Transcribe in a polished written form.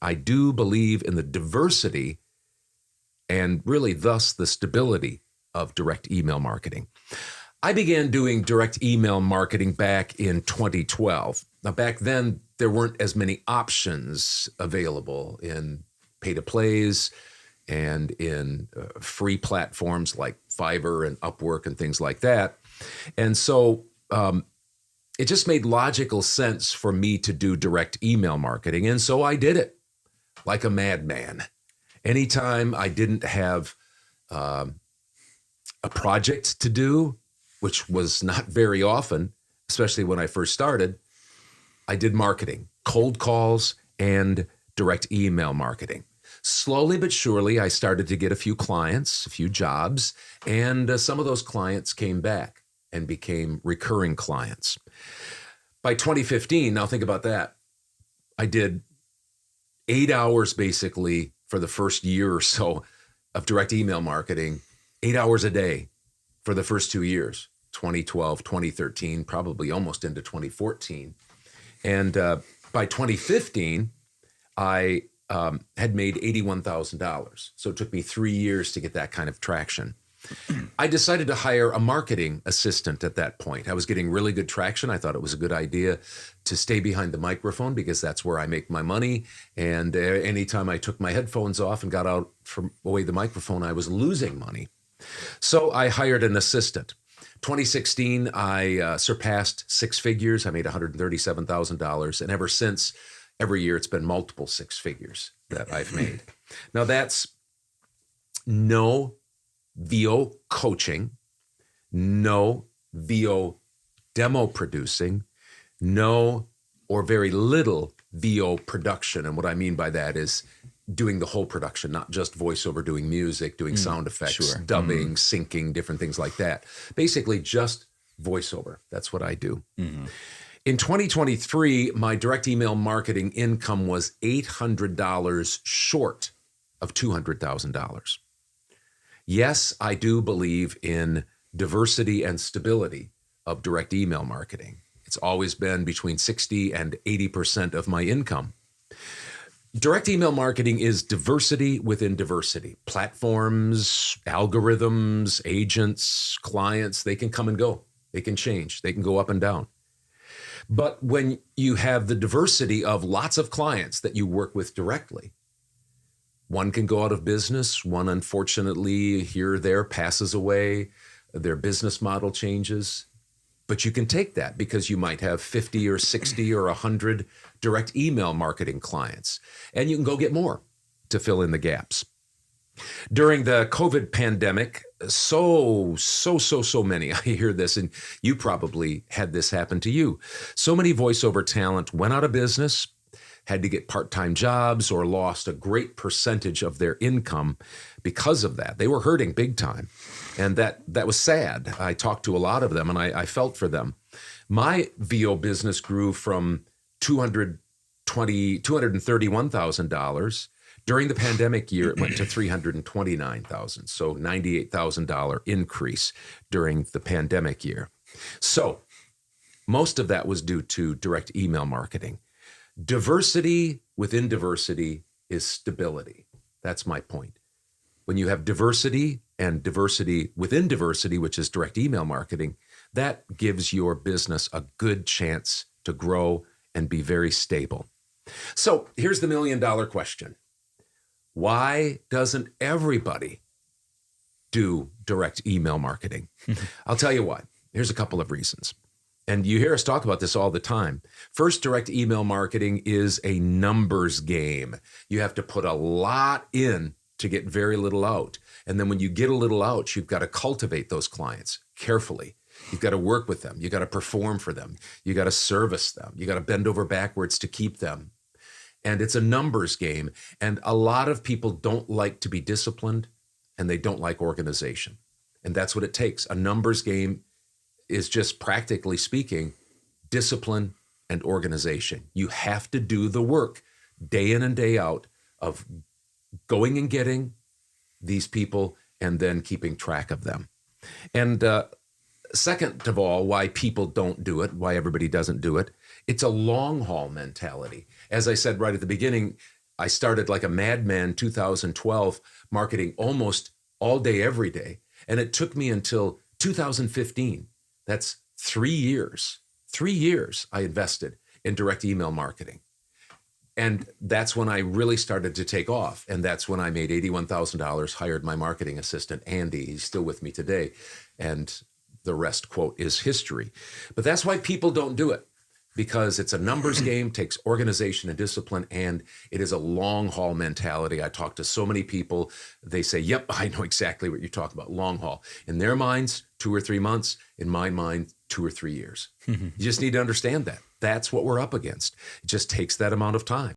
I do believe in the diversity and really thus the stability of direct email marketing. I began doing direct email marketing back in 2012. Now, back then, there weren't as many options available in pay-to-plays and in free platforms like Fiverr and Upwork and things like that. And so it just made logical sense for me to do direct email marketing. And so I did it like a madman. Anytime I didn't have a project to do, which was not very often, especially when I first started, I did marketing, cold calls, and direct email marketing. Slowly but surely, I started to get a few clients, a few jobs, and some of those clients came back and became recurring clients. By 2015, now think about that, I did 8 hours basically for the first year or so of direct email marketing, 8 hours a day for the first 2 years, 2012, 2013, probably almost into 2014. And by 2015, I had made $81,000. So it took me 3 years to get that kind of traction. I decided to hire a marketing assistant at that point. I was getting really good traction. I thought it was a good idea to stay behind the microphone because that's where I make my money. And anytime I took my headphones off and got out from away the microphone, I was losing money. So I hired an assistant. 2016, I surpassed six figures. I made $137,000. And ever since, every year it's been multiple six figures that I've made. Now that's no VO coaching, no VO demo producing, no or very little VO production. And what I mean by that is doing the whole production, not just voiceover, doing music, doing sound effects, dubbing, syncing, different things like that. Basically just voiceover. That's what I do. In 2023, my direct email marketing income was $800 short of $200,000. Yes, I do believe in diversity and stability of direct email marketing. It's always been between 60 and 80% of my income. Direct email marketing is diversity within diversity. Platforms, algorithms, agents, clients, they can come and go. They can change. They can go up and down. But when you have the diversity of lots of clients that you work with directly, one can go out of business. One, unfortunately, here or there passes away. Their business model changes. But you can take that because you might have 50 or 60 or 100 direct email marketing clients. And you can go get more to fill in the gaps. During the COVID pandemic, so many, I hear this, and you probably had this happen to you. So many voiceover talent went out of business, had to get part-time jobs, or lost a great percentage of their income because of that. They were hurting big time. And that was sad. I talked to a lot of them, and I felt for them. My VO business grew from $231,000. During the pandemic year, it went to $329,000, so $98,000 increase during the pandemic year. So most of that was due to direct email marketing. Diversity within diversity is stability. That's my point. When you have diversity and diversity within diversity, which is direct email marketing, that gives your business a good chance to grow and be very stable. So here's the $1 million question. Why doesn't everybody do direct email marketing? I'll tell you why. Here's a couple of reasons. And you hear us talk about this all the time. First, direct email marketing is a numbers game. You have to put a lot in to get very little out. And then when you get a little out, you've got to cultivate those clients carefully. You've got to work with them. You've got to perform for them. You got to service them. You got to bend over backwards to keep them. And it's a numbers game. And a lot of people don't like to be disciplined, and they don't like organization. And that's what it takes. A numbers game is just, practically speaking, discipline and organization. You have to do the work day in and day out of going and getting these people and then keeping track of them. And second of all, why people don't do it, why everybody doesn't do it, it's a long haul mentality. As I said right at the beginning, I started like a madman 2012, marketing almost all day, every day. And it took me until 2015. That's 3 years. 3 years I invested in direct email marketing. And that's when I really started to take off. And that's when I made $81,000, hired my marketing assistant, Andy. He's still with me today. And the rest, quote, is history. But that's why people don't do it, because it's a numbers game, takes organization and discipline, and it is a long haul mentality. I talk to so many people. They say, yep, I know exactly what you're talking about, long haul. In their minds, 2 or 3 months. In my mind, 2 or 3 years. You just need to understand that. That's what we're up against. It just takes that amount of time.